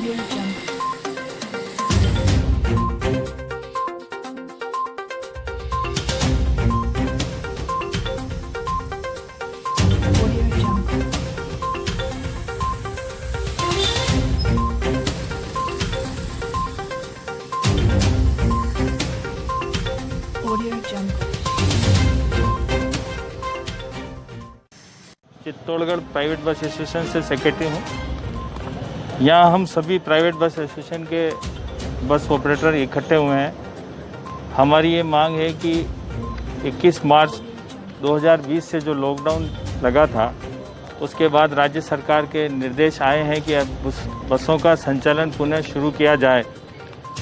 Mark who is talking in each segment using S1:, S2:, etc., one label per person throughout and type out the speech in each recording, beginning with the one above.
S1: Audio Jungle. Audio Jungle. Audio Jungle.
S2: Chittorgarh private bus association से secretary हूँ। यहाँ हम सभी प्राइवेट बस एसोसिएशन के बस ऑपरेटर इकट्ठे हुए हैं। हमारी ये मांग है कि 21 मार्च 2020 से जो लॉकडाउन लगा था, उसके बाद राज्य सरकार के निर्देश आए हैं कि अब बसों का संचालन पुनः शुरू किया जाए।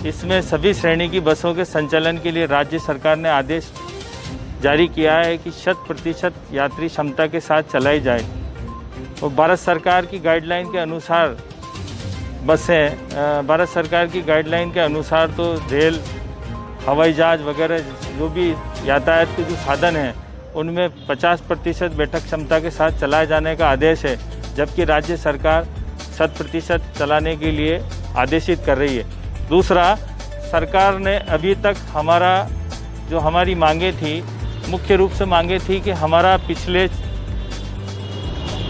S2: इसमें सभी श्रेणी की बसों के संचालन के लिए राज्य सरकार ने आदेश जारी किया है कि 100% यात्री क्षमता के साथ चलाई जाए। और भारत सरकार की गाइडलाइन के अनुसार भारत सरकार की गाइडलाइन के अनुसार तो रेल, हवाई जहाज वगैरह जो भी यातायात के जो साधन हैं, उनमें 50% बैठक क्षमता के साथ चलाए जाने का आदेश है, जबकि राज्य सरकार 100% चलाने के लिए आदेशित कर रही है। दूसरा, सरकार ने अभी तक हमारी मांगे थी, मुख्य रूप से मांगे थी कि हमारा पिछले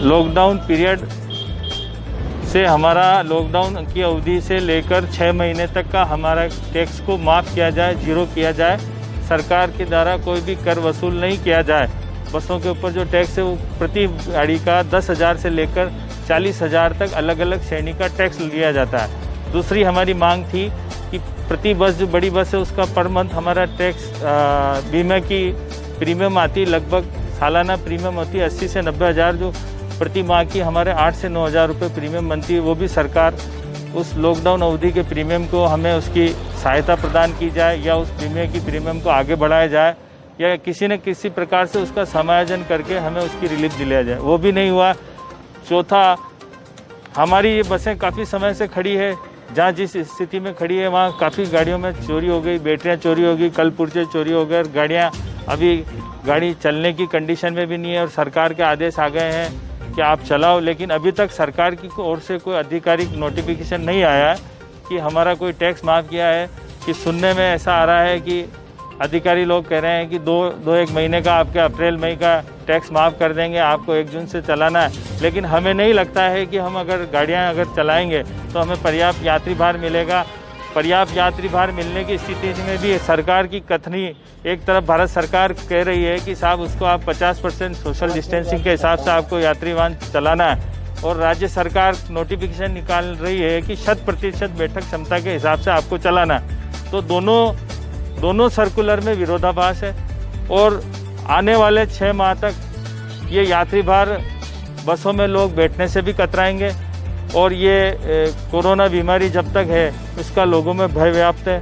S2: लॉकडाउन पीरियड से लॉकडाउन की अवधि से लेकर 6 महीने तक का हमारा टैक्स को माफ़ किया जाए, जीरो किया जाए। सरकार के द्वारा कोई भी कर वसूल नहीं किया जाए। बसों के ऊपर जो टैक्स है वो प्रति गाड़ी का 10,000 से लेकर 40,000 तक अलग अलग श्रेणी का टैक्स लिया जाता है। दूसरी हमारी मांग थी कि प्रति बस जो बड़ी बस है उसका पर मंथ हमारा टैक्स बीमा की प्रीमियम आती, लगभग सालाना प्रीमियम होती है 80 से 90 हज़ार, जो प्रति माह की हमारे 8 से 9 हज़ार रुपये प्रीमियम बनती है। वो भी सरकार उस लॉकडाउन अवधि के प्रीमियम को हमें उसकी सहायता प्रदान की जाए, या उस प्रीमियम को आगे बढ़ाया जाए, या किसी न किसी प्रकार से उसका समायोजन करके हमें उसकी रिलीफ दिलाया जाए। वो भी नहीं हुआ। चौथा, हमारी ये बसें काफ़ी समय से खड़ी है। जहाँ जिस स्थिति में खड़ी है वहाँ काफ़ी गाड़ियों में चोरी हो गई, बैटरियाँ चोरी हो गई, कल पुर्जे चोरी हो गए। गाड़ी चलने की कंडीशन में भी नहीं है और सरकार के आदेश आ गए हैं कि आप चलाओ, लेकिन अभी तक सरकार की ओर से कोई आधिकारिक नोटिफिकेशन नहीं आया है कि हमारा कोई टैक्स माफ़ किया है। कि सुनने में ऐसा आ रहा है कि अधिकारी लोग कह रहे हैं कि दो एक महीने का आपके अप्रैल मई का टैक्स माफ़ कर देंगे, आपको 1 जून से चलाना है। लेकिन हमें नहीं लगता है कि हम गाड़ियाँ चलाएंगे तो हमें पर्याप्त यात्री भार मिलेगा। पर्याप्त यात्री भार मिलने की स्थिति में भी सरकार की कथनी, एक तरफ भारत सरकार कह रही है कि साहब उसको आप 50% सोशल डिस्टेंसिंग के हिसाब से आपको यात्री वाहन चलाना है, और राज्य सरकार नोटिफिकेशन निकाल रही है कि 100% बैठक क्षमता के हिसाब से आपको चलाना है। तो दोनों सर्कुलर में विरोधाभास है। और आने वाले 6 माह तक ये यात्री भार बसों में लोग बैठने से भी कतराएंगे, और ये कोरोना बीमारी जब तक है उसका लोगों में भय व्याप्त है।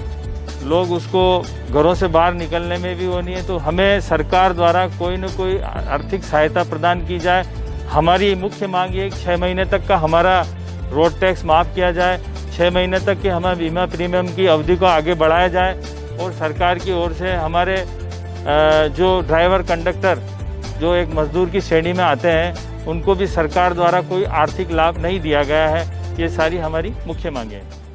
S2: लोग उसको घरों से बाहर निकलने में भी वो नहीं है। तो हमें सरकार द्वारा कोई न कोई आर्थिक सहायता प्रदान की जाए। हमारी मुख्य मांग ये 6 महीने तक का हमारा रोड टैक्स माफ़ किया जाए, 6 महीने तक के हमारे बीमा प्रीमियम की अवधि को आगे बढ़ाया जाए, और सरकार की ओर से हमारे जो ड्राइवर कंडक्टर जो एक मजदूर की श्रेणी में आते हैं उनको भी सरकार द्वारा कोई आर्थिक लाभ नहीं दिया गया है। ये सारी हमारी मुख्य मांगें हैं।